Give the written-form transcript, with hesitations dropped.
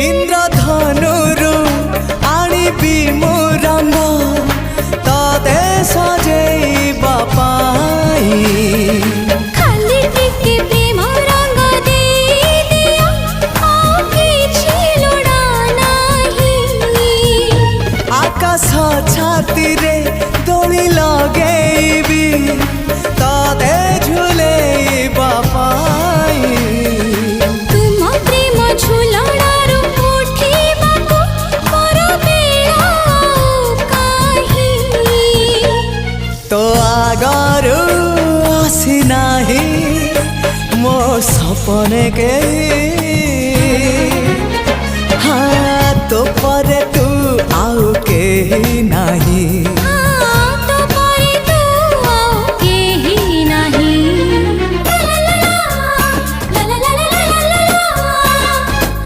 इंद्रधनुरु आनिबि मु रंग तते सजेइबा पाई खाली टिके प्रेम रंग दे दिया आ किछि लोड़ा नाही आकाश छाती रे दोली लगेइबी तते झुलेइबा पाई तुम प्रेम झुलणारू उठिबाकू मोर बेला काहि तो आगरू आसी नाही मो सपने के हाँ तो परे तू आउ के नाही।